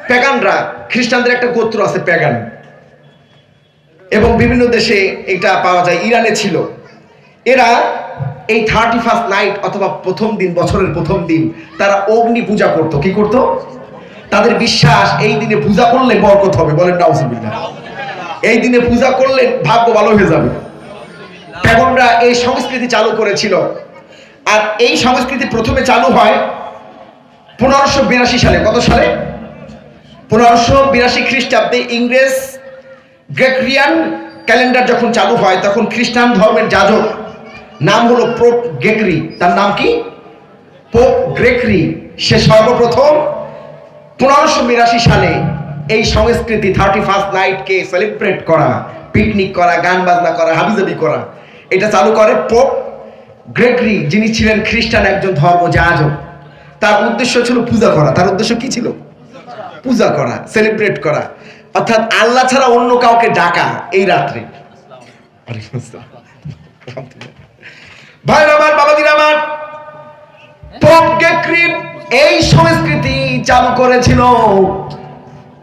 প্যাগানরা খ্রিস্টানদের একটা গোত্র আছে প্যাগান, এবং বিভিন্ন দেশে এটা পাওয়া যায়, ইরানে ছিল। এরা এই 31st নাইট অথবা প্রথম দিন, বছরের প্রথম দিন তারা অগ্নি পূজা করত। কি করত? তাদের বিশ্বাস এই দিনে পূজা করলে বরকত হবে। বলেন নাউজুবিল্লাহ। এই দিনে পূজা করলে ভাগ্য ভালো হয়ে যাবে। প্যাগানরা এই সংস্কৃতি চালু করেছিল। আর এই সংস্কৃতি প্রথমে চালু হয় 1582 সালে। কত সালে? 1582 খ্রিস্টাব্দে ইংরেজ গ্রেগরিয়ান ক্যালেন্ডার যখন চালু হয়, তখন খ্রিস্টান ধর্মের যাজক, নাম হলো পোপ গ্রেগরি। তার নাম কি? Pope Gregory. সে সর্বপ্রথম 1582 সালে এই সংস্কৃতি 31st নাইটকে সেলিব্রেট করা, পিকনিক করা, গান বাজনা করা, হাবিজাবি করা, এটা চালু করে পোপ গ্রেগরি, যিনি ছিলেন খ্রিস্টান একজন ধর্মযাজক। তার উদ্দেশ্য ছিল পূজা করা। তার উদ্দেশ্য কি ছিল? পূজা করা, সেলিব্রেট করা, অর্থাৎ আল্লাহ ছাড়া অন্য কাউকে ডাকা এই রাত্রে। ভাইরা আমার, বাবাজিরা আমার, পোপ গ্রেগরি এই সংস্কৃতি চালু করেছিল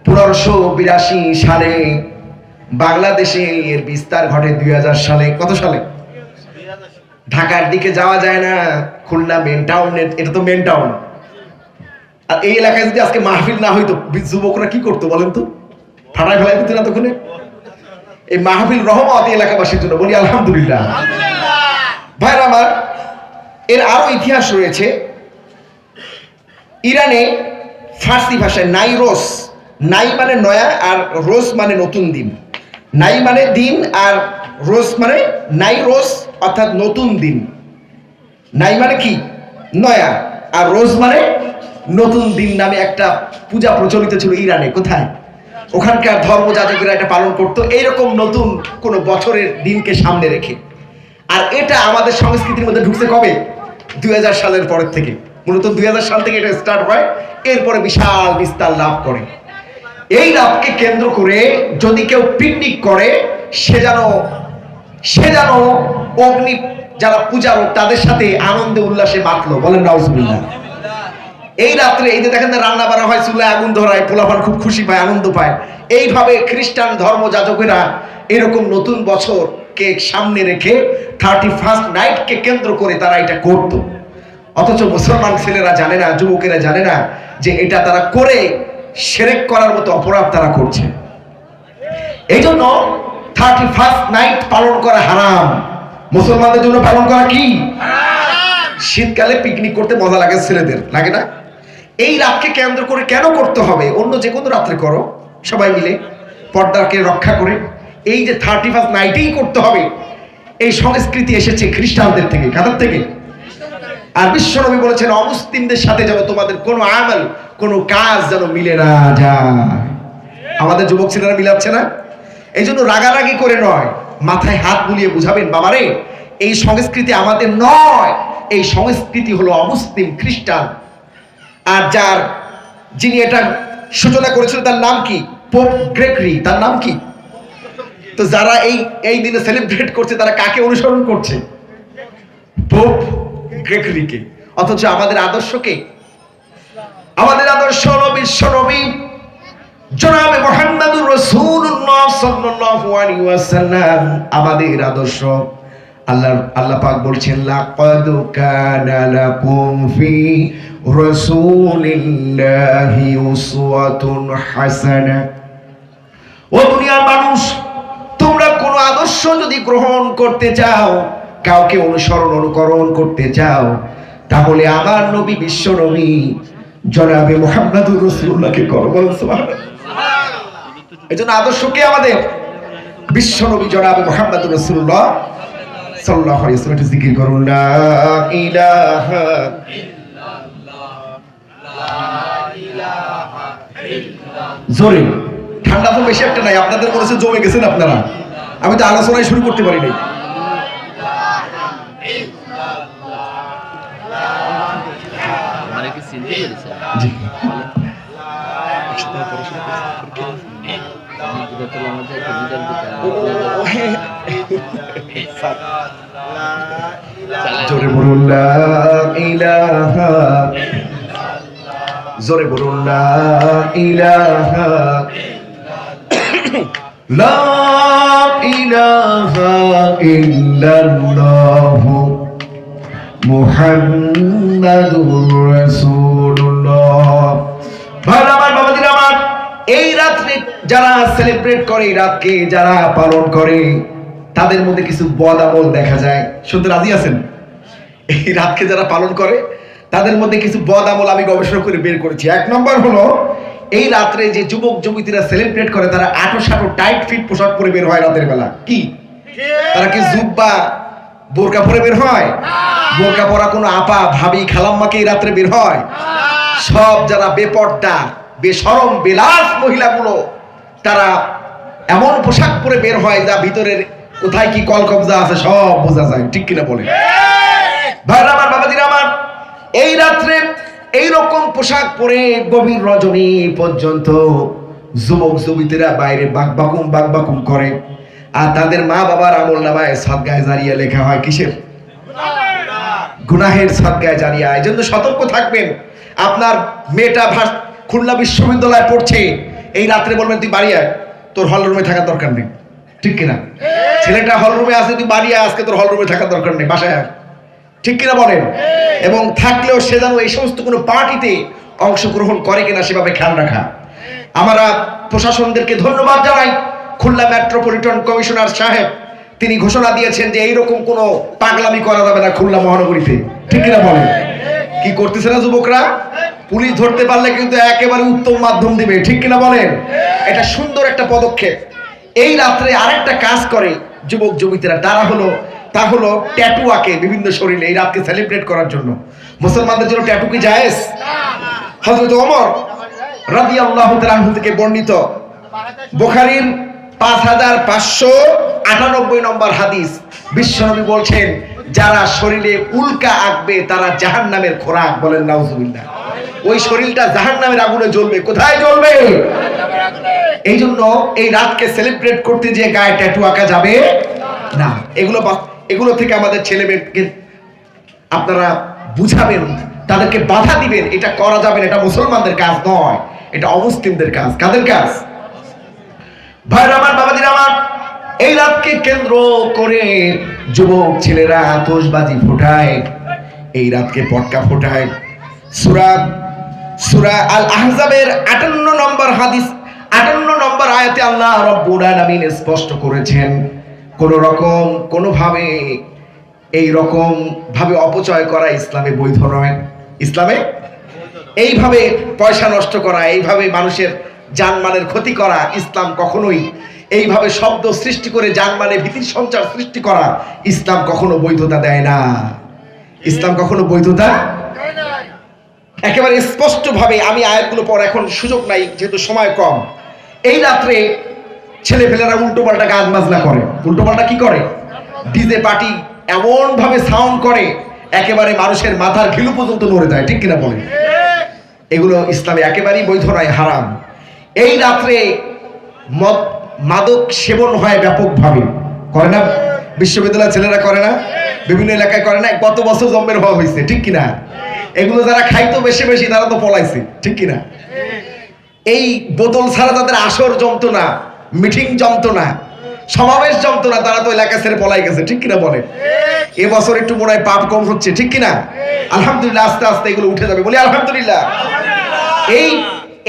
1582 সালে। বাংলাদেশে এর বিস্তার ঘটে 2000 সালে। কত সালে? ঢাকার দিকে যাওয়া যায় না, খুলনা মেন টাউন, এটা তো মেন টাউন। আর এই এলাকায় যদি আজকে মাহফিল না হইতো, যুবকরা কি করতো বলেন তো? ফাটায় ফেলাই দিত না তখন? এই মাহফিল রহমত এলাকাবাসীর জন্য, বলি আলহামদুলিল্লাহ। ভাইরা আমার, এর আরো ইতিহাস রয়েছে। ইরানে ফার্সি ভাষায় নাইরোস, নাই মানে নয়া আর রোজ মানে নতুন দিন। নাই মানে দিন আর রোজ মানে নাইরোস, অর্থাৎ নতুন দিন। নাই মানে কি? নয়া, আর রোজ মানে নতুন দিন নামে একটা পূজা প্রচলিত ছিল ইরানে। কোথায়? ওখানকার ধর্মযাজকেরা এটা পালন করতো, এইরকম নতুন কোন বছরের দিনকে সামনে রেখে। আর এটা আমাদের সংস্কৃতির মধ্যে ঢুকছে কবে? 2000 সালের পরের থেকে। মূলত 2000 সাল থেকে এটা স্টার্ট হয়, এরপরে বিশাল বিস্তার লাভ করে। এই লাভকে কেন্দ্র করে যদি কেউ পিকনিক করে, সে যেন অগ্নি, যারা পূজারক তাদের সাথে আনন্দে উল্লাসে মাতলো। বলেন নাউজুবিল্লাহ। এই রাত্রে এই যে দেখেন না, রান্না বাড়া হয়, চুলায় আগুন ধরায়, পোলাপান খুব খুশি পায়, আনন্দ পায়। এইভাবে খ্রিস্টান ধর্মযাজকেরা এরকম নতুন বছরকে সামনে রেখে 31st নাইটকে কেন্দ্র করে তারা এটা করত। অথচ মুসলমান ছেলেরা জানে না, যুবকেরা জানে না যে এটা তারা করে শিরক করার মতো অপরাধ তারা করছে। এই জন্য 31st নাইট পালন করা হারাম। মুসলমানদের জন্য পালন করা কি? শীতকালে পিকনিক করতে মজা লাগে ছেলেদের, লাগে না? এই রাতকে কেন্দ্র করে কেন করতে হবে? অন্য যে কোনো রাত্রে করো সবাই মিলে, পর্দাকে রক্ষা করে। এই যে 31st নাইটেই করতে হবে, এই সংস্কৃতি এসেছে খ্রিস্টানদের থেকে। কাদের থেকে? আর বিশ্বনবী বলেছেন, অমুসলিমদের সাথে যেন তোমাদের কোনো আমল, কোনো কাজ যেন মিলে না যায়। আমাদের যুবক ছেলেরা মিলাচ্ছে না। এই জন্য রাগারাগি করে নয়, মাথায় হাত বুলিয়ে বুঝাবেন, বাবারে এই সংস্কৃতি আমাদের নয়, এই সংস্কৃতি হলো অমুসলিম, খ্রিস্টান। আর যিনি এটা সূচনা করেছিল তার নাম কি? Pope Gregory. তার নাম কি? তো যারা এই দিনে সেলিব্রেট করছে তারা কাকে অনুসরণ করছে? পোপ গ্রেগরিকে। অথচ আমাদের আদর্শকে, আমাদের আদর্শ হলো বিশ্বনবী জনাবে মুহাম্মদুর রাসূলুল্লাহ সাল্লাল্লাহু আলাইহি ওয়াসাল্লাম। আমাদের আদর্শ, আল্লাহ পাক বলছেন, লাকাদ কানা লাকুম ফি রাসূলিল্লাহি উসওয়াতুন হাসানাহ। ও দুনিয়ার মানুষ, তোমরা কোন আদর্শ যদি গ্রহণ করতে চাও, কাউকে অনুকরণ করতে চাও, তাহলে আমার নবী, বিশ্ব নবী জনাবে মুহাম্মদুর রাসূলুল্লাহকে করো। বলেন সুবহানাল্লাহ। এই জন্য আদর্শকে আমাদের বিশ্ব নবী জনাবে মুহাম্মদুর রাসূলুল্লাহ সাল্লাল্লাহু আলাইহি ওয়াসাল্লাম। জিকির করুন, লা ইলাহা ইল্লাল্লাহ, লা ইলাহা ইল্লাল্লাহ। জোরে, ঠান্ডা তো বেশি একটা নাই, আপনাদের মনে হচ্ছে জমে গেছেন আপনারা। আমি তো আলোচনায় শুরু করতে পারি নাই। জোরে বলুন, লা ইলাহা জোরে বলুন লা ইলাহা লা ইলাহা ইল্লাল্লাহ মুহাম্মাদুর রাসূলুল্লাহ। ভাই আমার বাবাজিরা আমার, এই রাত্রে যারা সেলিব্রেট করে, এই রাতকে যারা পালন করে, তাদের মধ্যে কিছু বদ আমল দেখা যায়। শুনতে রাজি আছেন? এই রাতকে যারা পালন করে তাদের মধ্যে কিছু বদ আমল আমি গবেষণা করে বের করেছি। এক নম্বর হলো, এই রাত্রে যে যুবক যুবতীরা সেলিব্রেট করে তারা আটো সাটো টাইট ফিট পোশাক পরে বের হয় রাতের বেলা। কি তারা কি জুব্বা বোরকা পরে বের হয়? বোরকা পরা কোনো আপা ভাবি খালাম্মাকে এই রাত্রে বের হয়? সব যারা বেপর্দা বেশরম বেলাস মহিলাগুলো তারা এমন পোশাক পরে বের হয় যা ভিতরের কোথায় কি কলকবজা আছে সব বোঝা যায়। ঠিক কিনা বলে? ভাইরা আমার, বাবাজিরা আমার, এই রাত্রে এইরকম পোশাক পরে গভীর রজনী পর্যন্ত যুবক যুবতীরা বাইরে বাকবাকুম করে, আর তাদের মা বাবার আমল নামায় সাদগায়ে জারিয়া লেখা হয়। কিসের? গুনাহের সাদগায়ে জারিয়া। এই জন্য সতর্ক থাকবেন। আপনার মেয়েটা খুলনা বিশ্ববিদ্যালয়ে পড়ছে, এই রাত্রে বলবেন তুই বাড়ি আয়, তোর হল রুমে থাকার দরকার নেই। ঠিক কিনা? ছেলেটা হল রুমে আছে, তুই বাড়ি আয়, আজকে তোর হল রুমে থাকার দরকার নেই, বাসায় আয়। ঠিক কিনা বলেন? এবং থাকলেও সে যেন এই সমস্ত কোনো পার্টিতে অংশগ্রহণ করে কিনা সেভাবে খেয়াল রাখা। আমরা প্রশাসনদেরকে ধন্যবাদ জানাই। খুলনা মেট্রোপলিটন কমিশনার সাহেব তিনি ঘোষণা দিয়েছেন যে এইরকম কোনো পাগলামি করা যাবে না খুলনা মহানগরীতে। ঠিক কিনা বলেন? কি করতেছে না যুবকরা? পুলিশ ধরতে পারলে কিন্তু একেবারে উত্তম মাধ্যম দিবে। ঠিক কিনা বলেন? এটা সুন্দর একটা পদক্ষেপ। এই রাত্রে আরেকটা কাজ করে যুবক যুবতীরা, তা হলো ট্যাটু আঁকে বিভিন্ন শরীরে এই রাতকে সেলিব্রেট করার জন্য। মুসলমানদের জন্য ট্যাটু কি জায়েজ? হযরত ওমর রাদিয়াল্লাহু তাআলা আনহু থেকে বর্ণিত বুখারীর 5598 নম্বর হাদিস, বিশ্বনবী বলছেন, যারা শরীরে উল্কা আঁকবে তারা জাহান্নামের খোরাক। বলেন নাউজুবিল্লাহ। ওই শরীরটা জাহান্নামের আগুনে জ্বলবে। কোথায় জ্বলবে? এই জন্য এই রাতকে সেলিব্রেট করতে যে গায়ে ট্যাটু আঁকা যাবে না। এগুলো থেকে আমাদের ছেলেমেয়েকে আপনারা বুঝাবেন, তাদেরকে বাধা দিবেন। এটা করা যাবে না, এটা মুসলমানদের কাজ নয়, এটা অমুসলিমদের কাজ। কাদের কাজ? ভাইরা আমার, বাবাজিরা আমার, এই রাতকে কেন্দ্র করে যুবক ছেলেরা আতশবাজি ফোটায়, এই রাতকে পটকা ফোটায়। সূরা আল আহজাবের 58 নম্বর হাদিস, 58 নম্বর আয়াতে আল্লাহ রাব্বুল আলামিন স্পষ্ট করেছেন, কোনোভাবে এই রকম ভাবে অপচয় করা ইসলামে বৈধ নয়। ইসলামে এইভাবে পয়সা নষ্ট করা, এইভাবে মানুষের জানমালের ক্ষতি করা, ইসলাম কখনোই এইভাবে শব্দ সৃষ্টি করে জানমালে ভীতির সঞ্চার সৃষ্টি করা ইসলাম কখনো বৈধতা দেয় না। ইসলাম কখনো বৈধতা একেবারে স্পষ্ট ভাবে, আমি আয়াতগুলো পর এখন সুযোগ নাই যেহেতু সময় কম। এই রাত্রে ছেলেপেলেরা উল্টোপাল্টা গান বাজনা করে। উল্টোপাল্টা কি করে? ডিজে পার্টি এমন ভাবে সাউন্ড করে একেবারে মানুষের মাথার ঘিলু পর্যন্ত নড়ে যায়। ঠিক কিনা বলেন? এগুলো ইসলামে একেবারেই বৈধ নয়, হারাম। এই রাত্রে মাদক সেবন হয় ব্যাপকভাবে। করে না? বিশ্ববিদ্যালয়ের ছেলেরা করে না? বিভিন্ন এলাকায় করে না? গত বছর জম্মের হওয়া হয়েছে। ঠিক কিনা? এগুলো যারা খাইতো বেশি বেশি তারা তো পলাইছে। ঠিক কিনা? এই বোতল ছাড়া তাদের আসর জমতো না, মিটিং জমতো না, সমাবেশ জমতো না, তারা তো এলাকা ছেড়ে পলাই গেছে। ঠিক কিনা বলে? এবছর একটু মনে হয় পাপ কম হচ্ছে। ঠিক কিনা? আলহামদুলিল্লাহ, আস্তে আস্তে এগুলো উঠে যাবে, বলি আলহামদুলিল্লাহ।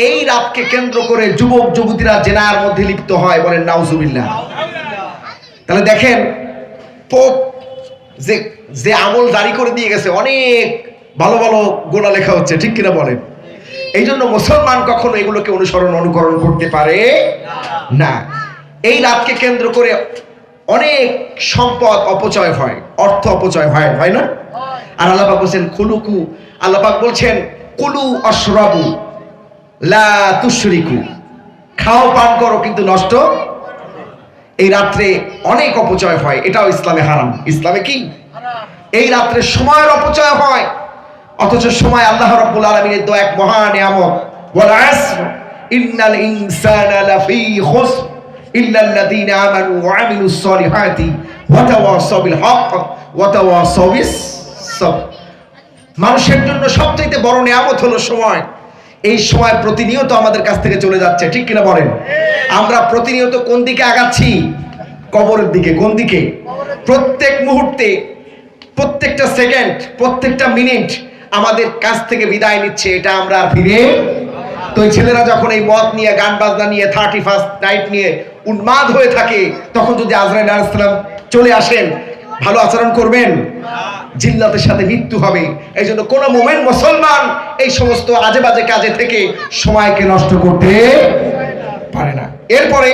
এই রাতকে কেন্দ্র করে যুবক যুবতীরা জেনার মধ্যে লিপ্ত হয়। বলেন নাউজুবিল্লাহ। তাহলে দেখেন, পোপ যে আমল জারি করে দিয়ে গেছে, অনেক ভালো ভালো গোনা লেখা হচ্ছে। ঠিক কিনা বলেন? এই জন্য মুসলমান কখনো এগুলোকে অনুকরণ করতে পারে না। এই রাতকে কেন্দ্র করে অনেক সম্পদ অপচয় হয়, অর্থ অপচয় হয় না? আর আল্লাহ পাক বলছেন আল্লাহ পাক বলছেন কুলু আশরাবু লা তুশরিকু, খাও পান করো কিন্তু নষ্ট। এই রাত্রে অনেক অপচয় হয়, এটাও ইসলামে হারাম। ইসলামে কি? এই রাত্রে সময়ের অপচয় হয়, অথচ সময় আল্লাহ রাব্বুল আলামিনের দেওয়া এক মহা নিয়ামত। ওয়াল আসর ইন্নাল ইনসানা লাফি খুসর ইল্লাল্লাযীনা আমানু ওয়া আমিলুস সলিহাতি ওয়া তাওয়াসাউ বিল হক ওয়া তাওয়াসাউ বিস সবর। মানুষের জন্য সবচেয়ে বড় নিয়ামত হলো সময়। এই সময় প্রতিনিয়ত আমাদের কাছ থেকে চলে যাচ্ছে, ঠিক কিনা বলেন? আমরা প্রতিনিয়ত কোন দিকে আগাচ্ছি? কবরের দিকে। কোন দিকে? প্রত্যেক মুহূর্তে, প্রত্যেকটা সেকেন্ড, প্রত্যেকটা মিনিট আমাদের কাছ থেকে বিদায় নিচ্ছে, এটা আমরা আর ফিরে। তো এই ছেলেরা যখন এই মদ নিয়ে, গান বাজনা নিয়ে, 31st নাইট নিয়ে উন্মাদ হয়ে থাকে, তখন যদি আজরাইল আলাইহিস সালাম চলে আসেন, ভালো আচরণ করবেন? জিল্লাতের সাথে মৃত্যু হবে। এই জন্য কোনো মোমেন মুসলমান এই সমস্ত আজে বাজে কাজে থেকে সময়কে নষ্ট করতে পারে না। এরপরে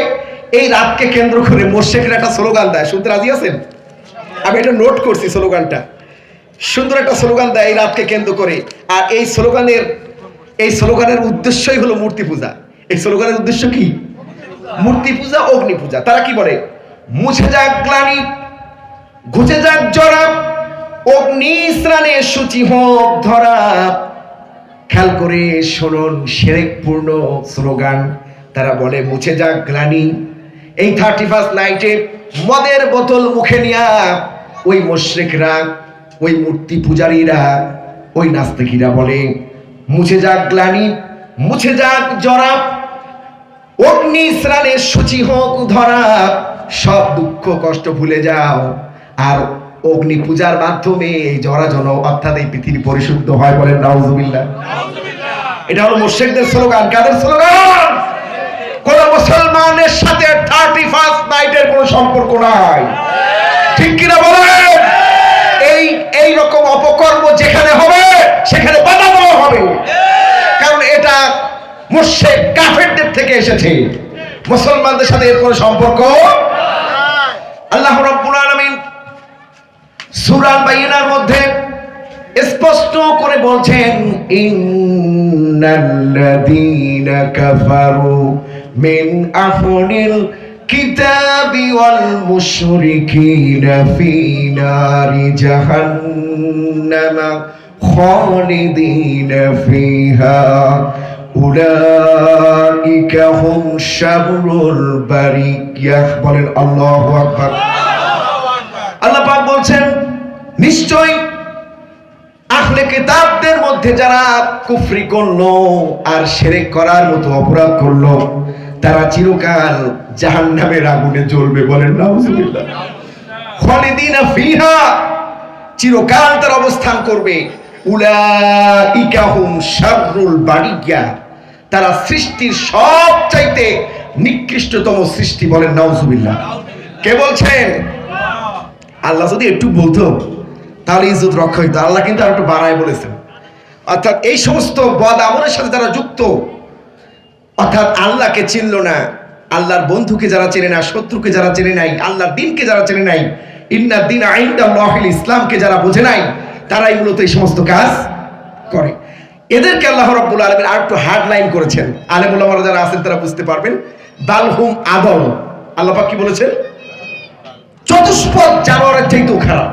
এই রাতকে কেন্দ্র করে মোর্শেকের একটা স্লোগান দেয়, শুনতে রাজি আছেন? আমি এটা নোট করছি, স্লোগানটা সুন্দর একটা স্লোগান দেয় এই রাতকে কেন্দ্র করে। আর এই স্লোগানের উদ্দেশ্যই হলো মূর্তি পূজা। এই স্লোগানের উদ্দেশ্য কি? মূর্তি পূজা, অগ্নি পূজা। তারা কি বলে? মুছে যাক গ্লানি, ঘুচে যাক জরা, অগ্নি স্নানে শুচি হোক ধরা। খেয়াল করে শুনুন, শিরকপূর্ণ স্লোগান। তারা বলে মুছে যাক গ্লানি। এই 31st নাইটে মদের বোতল মুখে নিয়া ওই মুশরিকরা, ওই মূর্তি পূজারীরা, ওই নাস্তিকীরা বলে মুছে যাক গ্লানি, মুছে যাক জরা, অগ্নি স্নানে শুচি হোক ধরা। সব দুঃখ কষ্ট ভুলে যাও, আর অগ্নি পূজার মাধ্যমে এই জরাজল অর্থাৎ এই পৃথিবী পরিশুদ্ধ হয়। বলেন নাউজুবিল্লাহ। এটা হলো মুশরিকদের স্লোগান। কাদের স্লোগান? কোন মুসলমানের সাথে 31st নাইটের কোনো সম্পর্ক নাই, ঠিক কিনা বলেন? এই রকম অপকর্ম যেখানে হবে সেখানে বাধা দেওয়া হবে, কারণ এটা মুশরিক কাফেরদের থেকে এসেছে। মুসলমানদের সাথে এর কোনো সম্পর্ক। আল্লাহ রাব্বুল আলামিন সূরা আল-বাইয়িনার মধ্যে স্পষ্ট করে বলছেন, ইন্নাল্লাযীনা কাফারু মিন আহলিল কিতাবি ওয়াল মুশরিকিনা ফি নারি জাহান্নামা খালিদিনা ফিহা উলাইকা হুম শাররুল বারিয়াহ। বলেন আল্লাহু আকবার। আল্লাহ পাক বলছেন, নিশ্চয় আহলে কিতাবদের মধ্যে যারা কুফরি করলো আর শিরক করার মতো অপরাধ করলো, তারা চিরকাল জাহান্নামের আগুনে জ্বলবে। বলেন নাউজুবিল্লাহ। খালিদিনা ফিহা, চিরকাল তার অবস্থান করবে। উলাইকা হুম শাররুল বারিয়া, তারা সৃষ্টির সবচাইতে নিকৃষ্টতম সৃষ্টি। বলেন নাউজুবিল্লাহ। কে বলছেন? আল্লাহ যদি একটু বলতো তাহলে ইজ্জত রক্ষা হইতো। আল্লাহ কিন্তু আর একটু বাড়ায় বলেছেন। অর্থাৎ এই সমস্ত বদ আমলের সাথে যারা যুক্ত, অর্থাৎ আল্লাহকে চিনল না, আল্লাহর বন্ধুকে যারা চেনে না, শত্রুকে যারা চেনে নাই, আল্লাহর দ্বীনকে যারা চেনে নাই, ইন্নাদ দীন ইনদাল্লাহিল ইসলামকে যারা বোঝে নাই, তারাই মূলত এই সমস্ত কাজ করে। এদেরকে আল্লাহ রাব্বুল আলামিন আর একটু হার্ড লাইন করেছেন। আলেম উলামারা যারা আছেন তারা বুঝতে পারবেন। বালহুম আদল, আল্লাহ পাক কি বলেছেন? চতুষ্পদ জানোয়ারের চাইতেও খারাপ।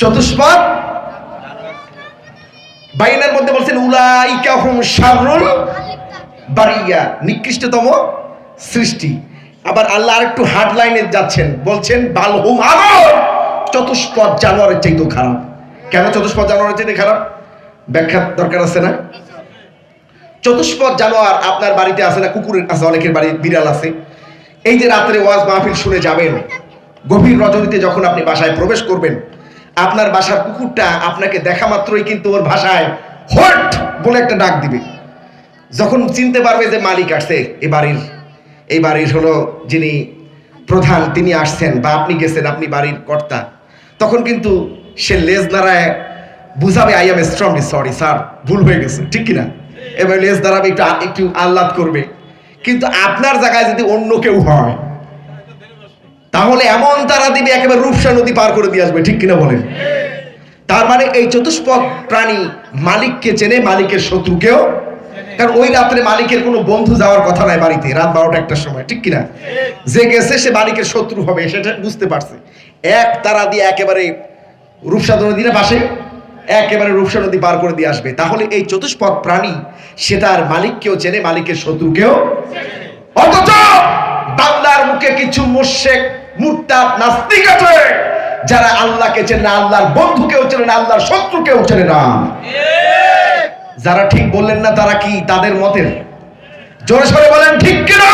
চতুষ্পদ বাইনের মধ্যে বলছেন উলাইকা হুম শাররুল বারিয়া, নিকৃষ্টতম সৃষ্টি। আবার আল্লাহ আরেকটু হার্ড লাইনে যাচ্ছেন, বলছেন বালহুম আদল, চতুষ্পদ জানোয়ারের চাইতেও খারাপ। কেন চতুষ্পদ জানোয়ারের চাইতে খারাপ? ব্যাখ্যা দরকার আছে না? চতুষ্পদ জানোয়ার আপনার বাড়িতে আছে না? কুকুরের আছে, অনেকের বাড়ি বিড়াল আছে। এই যে রাত্রে ওয়াজ মাহফিল শুনে যাবেন, গভীর রজনীতে যখন আপনি বাসায় প্রবেশ করবেন, আপনার বাসার কুকুরটা আপনাকে দেখা মাত্রই কিন্তু ওর ভাষায় হোল্ট বলে একটা ডাক দিবে। যখন চিনতে পারবে যে মালিক আসছে, এই বাড়ির হলো যিনি প্রধান, তিনি আসছেন, বা আপনি গেছেন, আপনি বাড়ির কর্তা, তখন কিন্তু সে লেজ নাড়ায় বুঝাবে I am strongly sorry sir, ভুল হয়ে গেছে, ঠিক কিনা? এবার লেজ দাঁড়াবে, একটু আহ্লাদ করবে। কিন্তু আপনার জায়গায় যদি অন্য কেউ হয়, তাহলে এমন তারা দিবে একেবারে রূপসা নদী পার করে দিয়ে আসবে, ঠিক কিনা বলেন? তার মানে এই চতুষ্পদ প্রাণী মালিককে চেনে, মালিকের শত্রুকেও। কারণ ওই রাত্রে মালিকের কোনো বন্ধু যাওয়ার কথা নাই বাড়িতে, রাত 12টা 1টার সময়, ঠিক কিনা? যে গেছে সে মালিকের শত্রু হবে, সেটা বুঝতে পারছে। এক তারা দিয়ে একেবারে রূপসা নদীর পাশে একেবারে রূপসা নদী পার করে দিয়ে আসবে। তাহলে এই চতুষ্পদ প্রাণী সে তার মালিককেও চেনে, মালিকের শত্রুকেও। অথচ বাংলার মুখে কিছু মুশরিক, মুরতাদ, নাস্তিক আছে যারা আল্লাহকে চেনে না, আল্লাহর বন্ধুকেও চেনে না, আল্লাহর শত্রুকেও চেনে না। যারা ঠিক বললেন না তারা কি তাদের মতের? জোরে সরে বলেন ঠিক কিনা?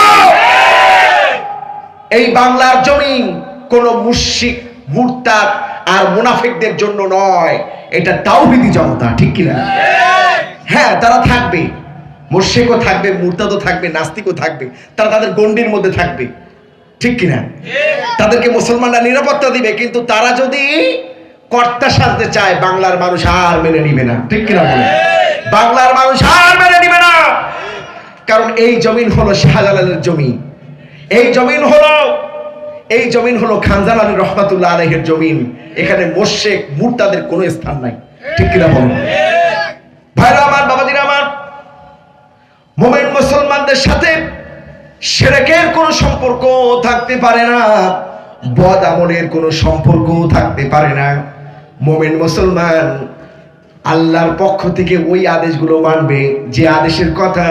এই বাংলার জমিন কোন মুশরিক, মুরতাদ আর মুনাফিকদের জন্য নয়, এটা তাওহীদি জনতা, ঠিক কিনা? হ্যাঁ, তারা থাকবে, মুশরিকও থাকবে, মুরতাদও থাকবে, নাস্তিকও থাকবে, তারা তাদের গণ্ডির মধ্যে থাকবে, ঠিক কিনা? তাদেরকে মুসলমানরা নিরাপত্তা দিবে, কিন্তু তারা যদি কর্তা সাজতে চায় বাংলার মানুষ আর মেনে নিবে না, ঠিক কিনা বলে? বাংলার মানুষ আর মেনে নিবে না, কারণ এই জমিন হলো শাহজালালের জমি, এই জমিন হলো খানজান আলী রহমাতুল্লাহ আলাইহির জমিন। এখানে মুশরিক মুরতাদের কোনো স্থান নাই, ঠিক কিনা বলুন? ভাইরা আমার, বাবাজিরা আমার, মুমিন মুসলমানদের সাথে শিরকের কোনো সম্পর্ক থাকতে পারে না, বদ আমলের কোনো সম্পর্ক থাকতে পারে না। মুমিন মুসলমান আল্লাহর পক্ষ থেকে ওই আদেশগুলো মানবে যে আদেশের কথা